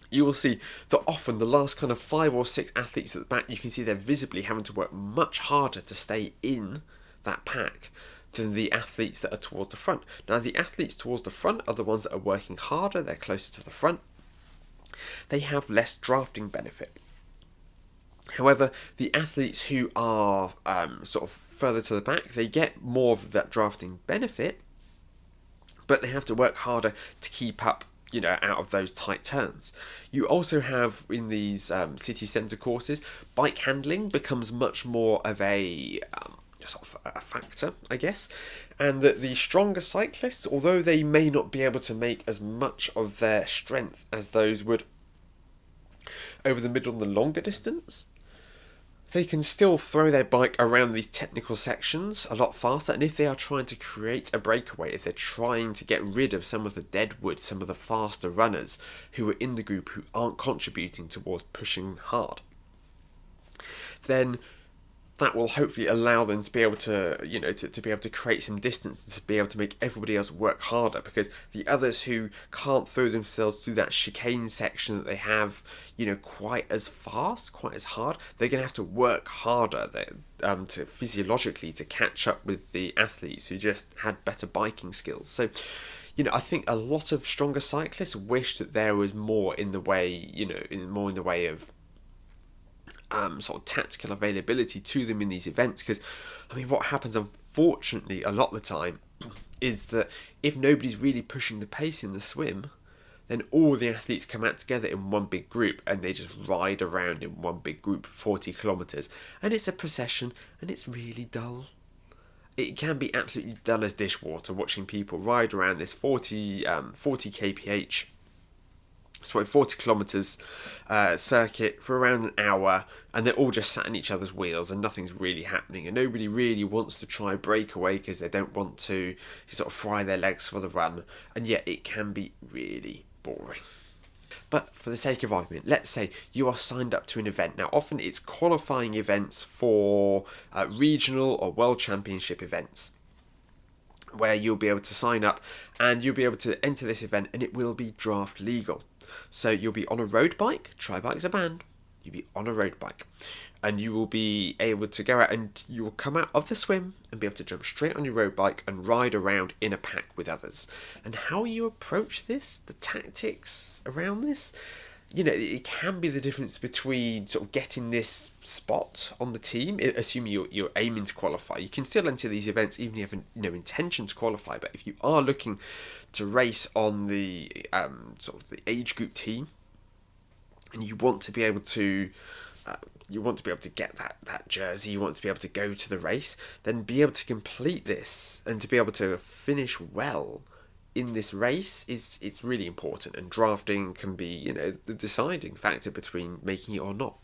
you will see that often the last kind of 5 or 6 athletes at the back, you can see they're visibly having to work much harder to stay in that pack than the athletes that are towards the front. Now, the athletes towards the front are the ones that are working harder, they're closer to the front, they have less drafting benefit. However, the athletes who are sort of further to the back, they get more of that drafting benefit, but they have to work harder to keep up, out of those tight turns. You also have, in these city centre courses, bike handling becomes much more of a sort of a factor, I guess, and that the stronger cyclists, although they may not be able to make as much of their strength as those would over the middle and the longer distance, they can still throw their bike around these technical sections a lot faster. And if they are trying to create a breakaway, if they're trying to get rid of some of the deadwood, some of the faster runners who are in the group who aren't contributing towards pushing hard, then that will hopefully allow them to be able to, to be able to create some distance, to be able to make everybody else work harder, because the others who can't throw themselves through that chicane section that they have, quite as fast, quite as hard, they're going to have to work harder to physiologically to catch up with the athletes who just had better biking skills. So, I think a lot of stronger cyclists wish that there was more in the way, more in the way of sort of tactical availability to them in these events. Because, I mean, what happens, unfortunately, a lot of the time is that if nobody's really pushing the pace in the swim, then all the athletes come out together in one big group and they just ride around in one big group for 40 kilometres. And it's a procession and it's really dull. It can be absolutely dull as dishwater watching people ride around this 40 kph, 40 kilometres circuit for around an hour, and they're all just sat in each other's wheels and nothing's really happening, and nobody really wants to try break away because they don't want to sort of fry their legs for the run, and yet it can be really boring. But for the sake of argument, let's say you are signed up to an event. Now, often it's qualifying events for regional or world championship events, where you'll be able to sign up and you'll be able to enter this event, and it will be draft legal. So you'll be on a road bike. Tri-bikes are banned. You'll be on a road bike, and you will be able to go out and you will come out of the swim and be able to jump straight on your road bike and ride around in a pack with others. And how you approach this, the tactics around this, you know, it can be the difference between sort of getting this spot on the team, assuming you're aiming to qualify. You can still enter these events even if you have no intention to qualify, but if you are looking to race on the sort of the age group team, and you want to be able to get that jersey, you want to be able to go to the race, then be able to complete this and to be able to finish well in this race it's really important, and drafting can be, you know, the deciding factor between making it or not.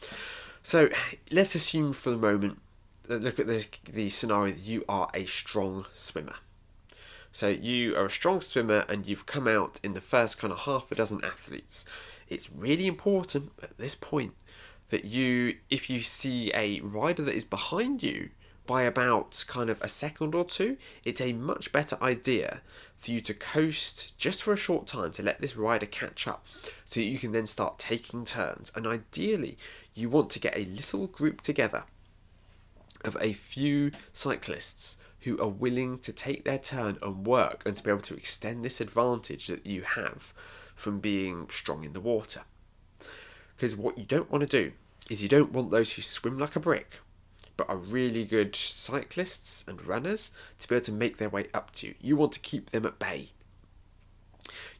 So let's assume for the moment, look at the scenario that you are a strong swimmer. So you are a strong swimmer and you've come out in the first kind of half a dozen athletes. It's really important at this point that if you see a rider that is behind you by about kind of a second or two, it's a much better idea for you to coast just for a short time to let this rider catch up, so you can then start taking turns. And ideally, you want to get a little group together of a few cyclists who are willing to take their turn and work, and to be able to extend this advantage that you have from being strong in the water. Because what you don't want to do is you don't want those who swim like a brick but are really good cyclists and runners to be able to make their way up to you. You want to keep them at bay.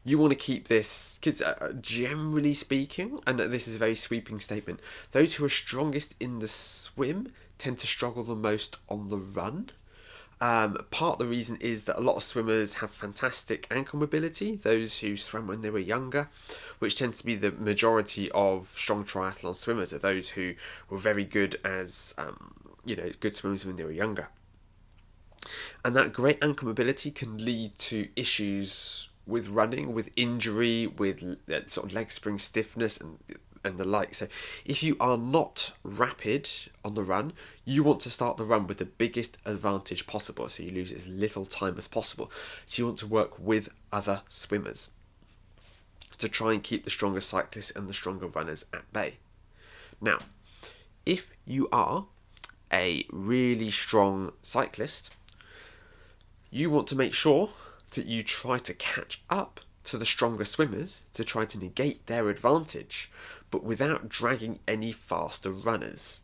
You want to keep this, because generally speaking, and this is a very sweeping statement, those who are strongest in the swim tend to struggle the most on the run. Part of the reason is that a lot of swimmers have fantastic ankle mobility, those who swam when they were younger, which tends to be the majority of strong triathlon swimmers, are those who were very good as good swimmers when they were younger. And that great ankle mobility can lead to issues with running, with injury, with sort of leg spring stiffness and the like. So if you are not rapid on the run, you want to start the run with the biggest advantage possible, so you lose as little time as possible. So you want to work with other swimmers to try and keep the stronger cyclists and the stronger runners at bay. Now, if you are a really strong cyclist, you want to make sure that you try to catch up to the stronger swimmers to try to negate their advantage, but without dragging any faster runners.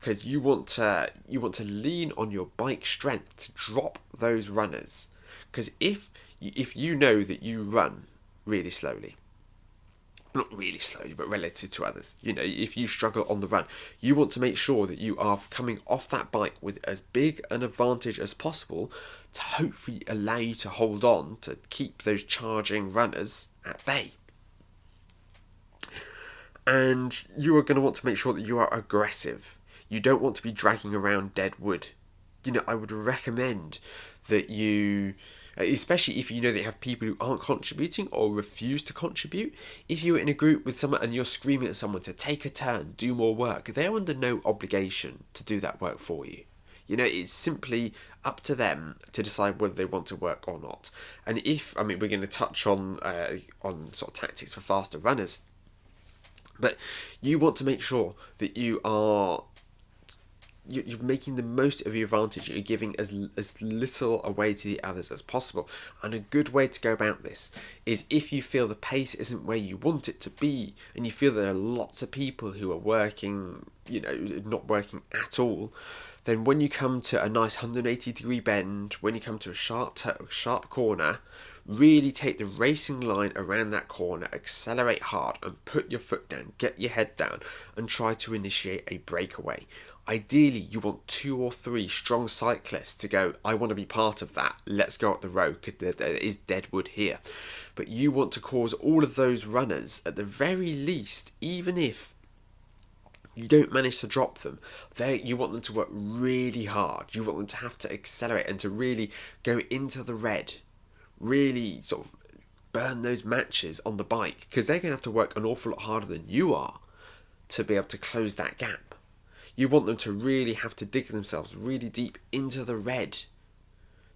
Because you want to lean on your bike strength to drop those runners. Because if you know that you run really slowly, not really slowly, but relative to others, if you struggle on the run, you want to make sure that you are coming off that bike with as big an advantage as possible to hopefully allow you to hold on to keep those charging runners at bay. And you are going to want to make sure that you are aggressive. You don't want to be dragging around dead wood. I would recommend that you, especially if you know that you have people who aren't contributing or refuse to contribute, if you're in a group with someone and you're screaming at someone to take a turn, do more work, they're under no obligation to do that work for you. It's simply up to them to decide whether they want to work or not. And we're going to touch on sort of tactics for faster runners, but you want to make sure that you are you're making the most of your advantage. You're giving as little away to the others as possible. And a good way to go about this is, if you feel the pace isn't where you want it to be, and you feel there are lots of people who are working, not working at all, then when you come to a nice 180-degree bend, when you come to a sharp corner, really take the racing line around that corner, accelerate hard and put your foot down, get your head down and try to initiate a breakaway. Ideally, you want 2 or 3 strong cyclists to go, I want to be part of that, let's go up the road, because there is deadwood here. But you want to cause all of those runners, at the very least, even if you don't manage to drop them, you want them to work really hard. You want them to have to accelerate and to really go into the red, really sort of burn those matches on the bike, because they're going to have to work an awful lot harder than you are to be able to close that gap. You want them to really have to dig themselves really deep into the red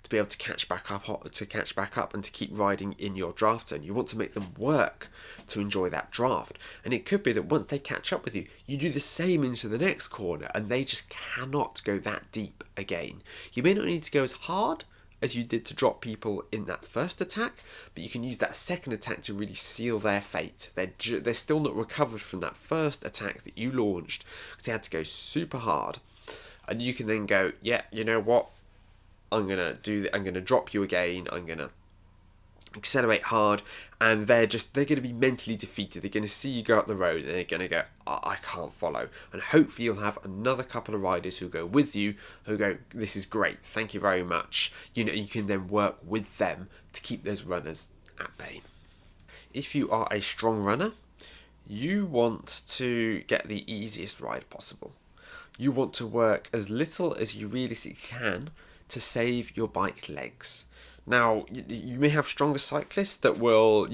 to be able to catch back up and to keep riding in your draft zone. You want to make them work to enjoy that draft. And it could be that once they catch up with you, you do the same into the next corner and they just cannot go that deep again. You may not need to go as hard as you did to drop people in that first attack, but you can use that second attack to really seal their fate. They're still not recovered from that first attack that you launched, because they had to go super hard. And you can then go, yeah, you know what, I'm gonna drop you again, I'm gonna accelerate hard, and they're going to be mentally defeated. They're going to see you go up the road and they're going to go, I can't follow. And hopefully you'll have another couple of riders who go with you, who go, this is great, thank you very much. You can then work with them to keep those runners at bay. If you are a strong runner, you want to get the easiest ride possible. You want to work as little as you realistically can to save your bike legs. Now, you may have stronger cyclists that will,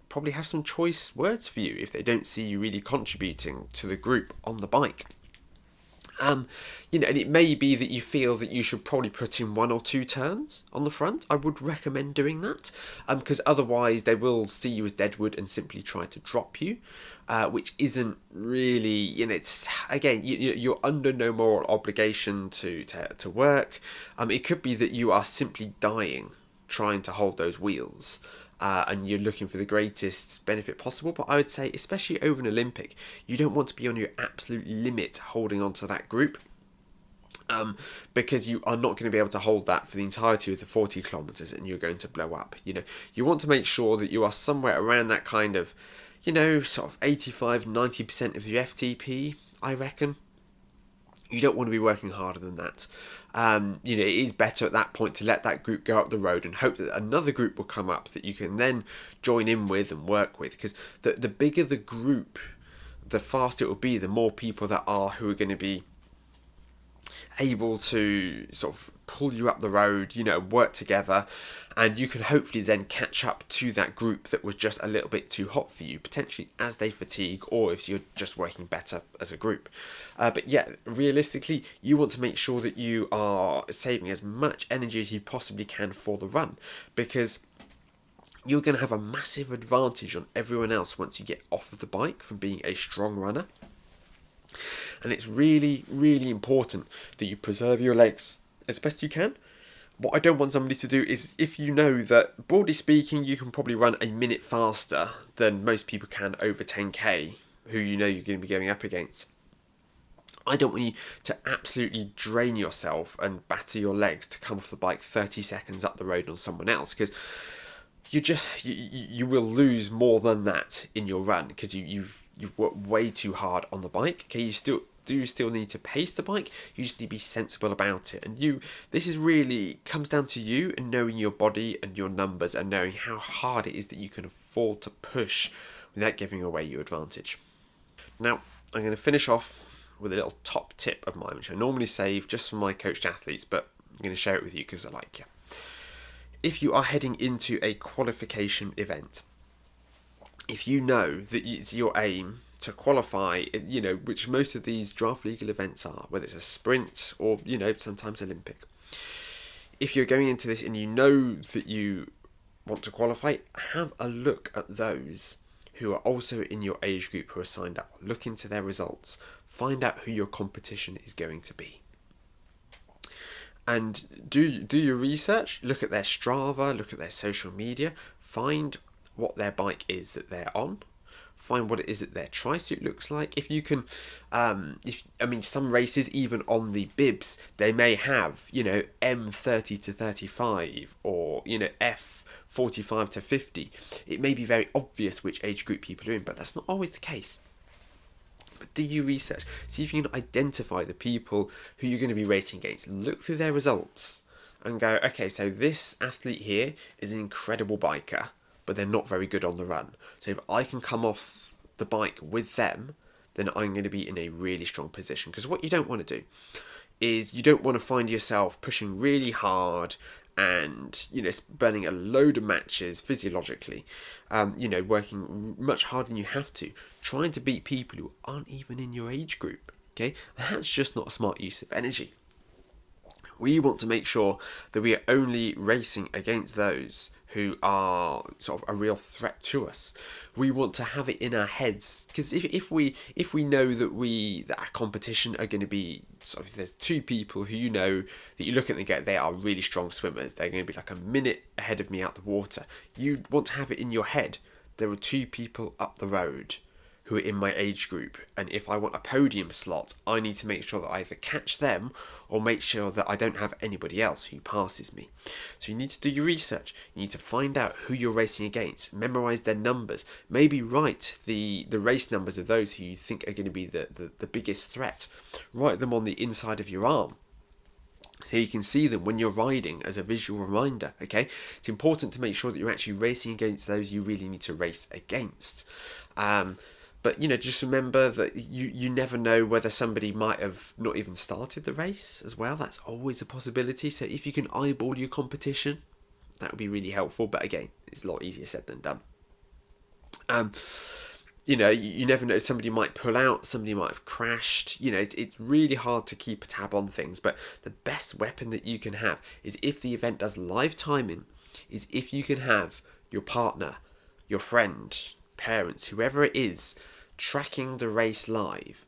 probably have some choice words for you if they don't see you really contributing to the group on the bike. And it may be that you feel that you should probably put in 1 or 2 turns on the front. I would recommend doing that, because otherwise they will see you as deadwood and simply try to drop you, which isn't really, it's, again, you're under no moral obligation to work. It could be that you are simply dying trying to hold those wheels. And you're looking for the greatest benefit possible. But I would say, especially over an Olympic, you don't want to be on your absolute limit holding on to that group, because you are not going to be able to hold that for the entirety of the 40 kilometers and you're going to blow up. You want to make sure that you are somewhere around that kind of, sort of 85-90% of your FTP, I reckon. You don't want to be working harder than that. It is better at that point to let that group go up the road and hope that another group will come up that you can then join in with and work with. Because the bigger the group, the faster it will be, the more people who are going to be able to sort of pull you up the road, work together, and you can hopefully then catch up to that group that was just a little bit too hot for you, potentially as they fatigue, or if you're just working better as a group. But yeah, realistically, you want to make sure that you are saving as much energy as you possibly can for the run, because you're going to have a massive advantage on everyone else once you get off of the bike from being a strong runner. And it's really, really important that you preserve your legs as best you can. What I don't want somebody to do is, if you know that, broadly speaking, you can probably run a minute faster than most people can over 10k, who you're going to be going up against. I don't want you to absolutely drain yourself and batter your legs to come off the bike 30 seconds up the road on someone else, because you will lose more than that in your run, because you've worked way too hard on the bike. Okay, you still need to pace the bike. You just need to be sensible about it. And this is really comes down to you and knowing your body and your numbers and knowing how hard it is that you can afford to push without giving away your advantage. Now, I'm going to finish off with a little top tip of mine, which I normally save just for my coached athletes, but I'm going to share it with you because I like you. If you are heading into a qualification event, if you know that it's your aim to qualify, which most of these draft legal events are, whether it's a sprint or, sometimes Olympic. If you're going into this and you know that you want to qualify, have a look at those who are also in your age group who are signed up. Look into their results. find out who your competition is going to be. And do your research, look at their Strava, look at their social media, find what their bike is that they're on, find what it is that their tri-suit looks like. If you can, some races, even on the bibs, they may have, M30 to 35 or, F45 to 50. It may be very obvious which age group people are in, but that's not always the case. But do your research. See if you can identify the people who you're going to be racing against. Look through their results and go, okay, so this athlete here is an incredible biker, but they're not very good on the run. So if I can come off the bike with them, then I'm going to be in a really strong position. Because what you don't want to do is you don't want to find yourself pushing really hard and burning a load of matches physiologically, working much harder than you have to, trying to beat people who aren't even in your age group. Okay, that's just not a smart use of energy. We want to make sure that we are only racing against those who are sort of a real threat to us. We want to have it in our heads, because if we know that our competition are going to be if there's two people who that you look at and go, they are really strong swimmers, they're going to be like a minute ahead of me out the water. You want to have it in your head, there are two people up the road who are in my age group, and if I want a podium slot, I need to make sure that I either catch them or make sure that I don't have anybody else who passes me. So you need to do your research. You need to find out who you're racing against, memorize their numbers, maybe write the race numbers of those who you think are going to be the biggest threat. Write them on the inside of your arm, so you can see them when you're riding as a visual reminder, okay? It's important to make sure that you're actually racing against those you really need to race against. But, just remember that you never know whether somebody might have not even started the race as well. That's always a possibility. So if you can eyeball your competition, that would be really helpful. But again, it's a lot easier said than done. You never know. Somebody might pull out. Somebody might have crashed. It's really hard to keep a tab on things. But the best weapon that you can have is, if the event does live timing, is if you can have your partner, your friend, parents, whoever it is, tracking the race live.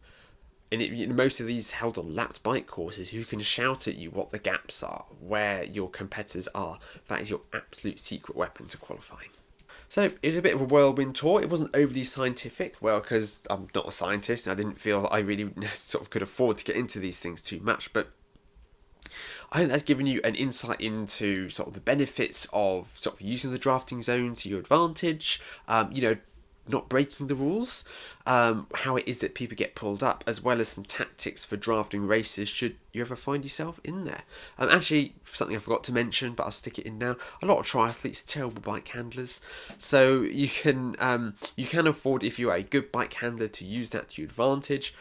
And most of these held on lapped bike courses, who can shout at you what the gaps are, where your competitors are. That is your absolute secret weapon to qualifying. So it was a bit of a whirlwind tour. It wasn't overly scientific, well, because I'm not a scientist and I didn't feel that I really sort of could afford to get into these things too much, but I hope that's given you an insight into sort of the benefits of sort of using the drafting zone to your advantage, not breaking the rules, how it is that people get pulled up, as well as some tactics for drafting races should you ever find yourself in there. Actually, something I forgot to mention, but I'll stick it in now, a lot of triathletes are terrible bike handlers, so you can afford, if you're a good bike handler, to use that to your advantage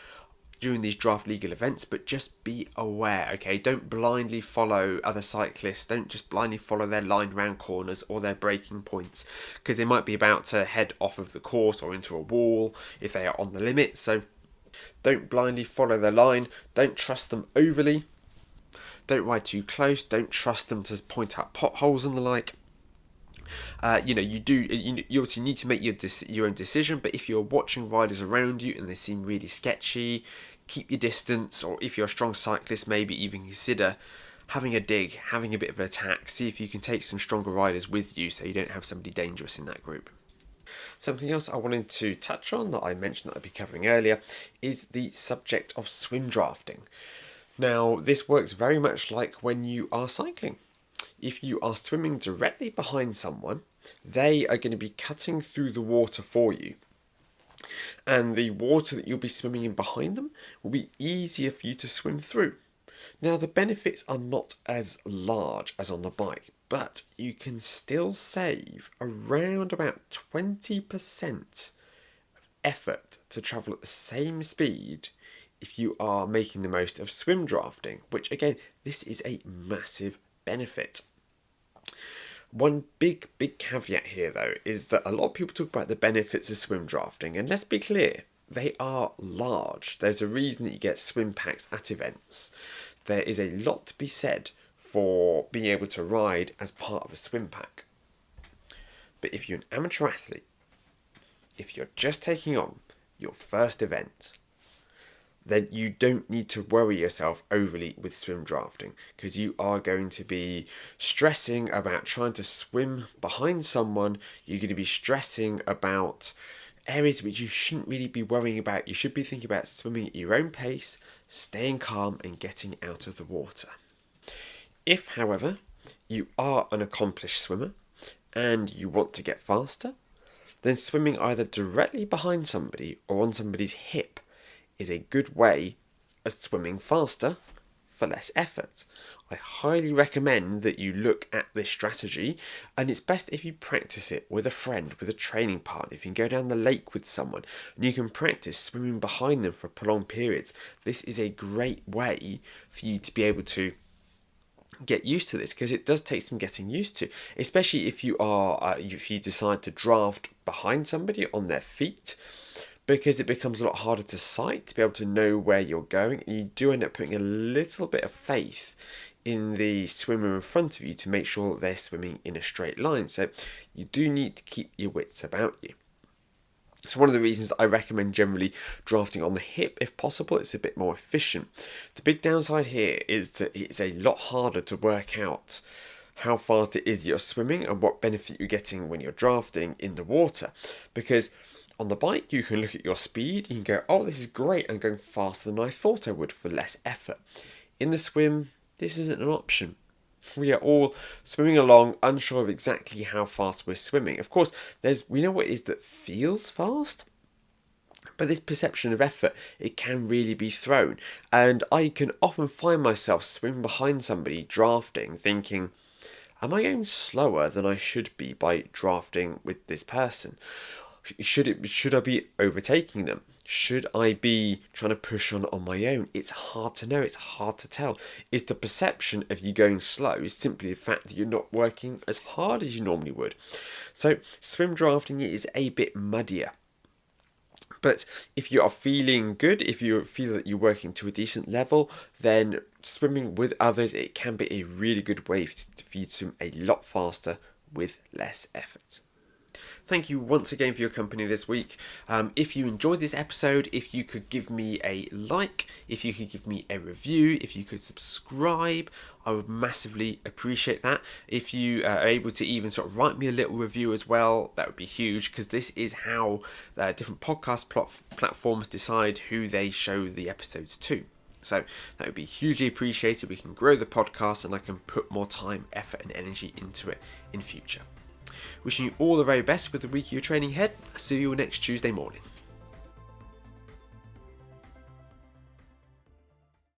during these draft legal events. But just be aware, okay? Don't blindly follow other cyclists. Don't just blindly follow their line round corners or their braking points, because they might be about to head off of the course or into a wall if they are on the limit. So don't blindly follow their line. Don't trust them overly. Don't ride too close. Don't trust them to point out potholes and the like. You obviously need to make your own decision, but if you're watching riders around you and they seem really sketchy, keep your distance, or if you're a strong cyclist, maybe even consider having a dig, having a bit of an attack, see if you can take some stronger riders with you so you don't have somebody dangerous in that group. Something else I wanted to touch on that I mentioned that I'd be covering earlier is the subject of swim drafting. Now, this works very much like when you are cycling. If you are swimming directly behind someone, they are going to be cutting through the water for you. And the water that you'll be swimming in behind them will be easier for you to swim through. Now, the benefits are not as large as on the bike, but you can still save around about 20% effort to travel at the same speed if you are making the most of swim drafting, which again, this is a massive benefit. One big caveat here, though, is that a lot of people talk about the benefits of swim drafting, and let's be clear, they are large. There's a reason that you get swim packs at events. There is a lot to be said for being able to ride as part of a swim pack. But if you're an amateur athlete, if you're just taking on your first event, then you don't need to worry yourself overly with swim drafting, because you are going to be stressing about trying to swim behind someone. You're going to be stressing about areas which you shouldn't really be worrying about. You should be thinking about swimming at your own pace, staying calm and getting out of the water. If, however, you are an accomplished swimmer and you want to get faster, then swimming either directly behind somebody or on somebody's hip is a good way of swimming faster for less effort. I highly recommend that you look at this strategy, and it's best if you practice it with a friend, with a training partner. If you can go down the lake with someone and you can practice swimming behind them for prolonged periods, this is a great way for you to be able to get used to this, because it does take some getting used to, especially if you decide to draft behind somebody on their feet, because it becomes a lot harder to sight, to be able to know where you're going, and you do end up putting a little bit of faith in the swimmer in front of you to make sure that they're swimming in a straight line. So you do need to keep your wits about you. So one of the reasons I recommend generally drafting on the hip if possible, it's a bit more efficient. The big downside here is that it's a lot harder to work out how fast it is you're swimming and what benefit you're getting when you're drafting in the water. Because on the bike, you can look at your speed, you can go, oh, this is great, I'm going faster than I thought I would for less effort. In the swim, this isn't an option. We are all swimming along, unsure of exactly how fast we're swimming. Of course, we know what it is that feels fast, but this perception of effort, it can really be thrown. And I can often find myself swimming behind somebody drafting, thinking, am I going slower than I should be by drafting with this person? Should I be overtaking them? Should I be trying to push on my own? It's hard to know. It's hard to tell. Is the perception of you going slow simply the fact that you're not working as hard as you normally would? So swim drafting is a bit muddier. But if you are feeling good, if you feel that you're working to a decent level, then swimming with others, it can be a really good way for you to swim a lot faster with less effort. Thank you once again for your company this week. If you enjoyed this episode, if you could give me a like, if you could give me a review, if you could subscribe, I would massively appreciate that. If you are able to even sort of write me a little review as well, that would be huge, because this is how different podcast platforms decide who they show the episodes to. So that would be hugely appreciated. We can grow the podcast and I can put more time, effort and energy into it in future. Wishing you all the very best with the week of your training ahead. I'll see you next Tuesday morning.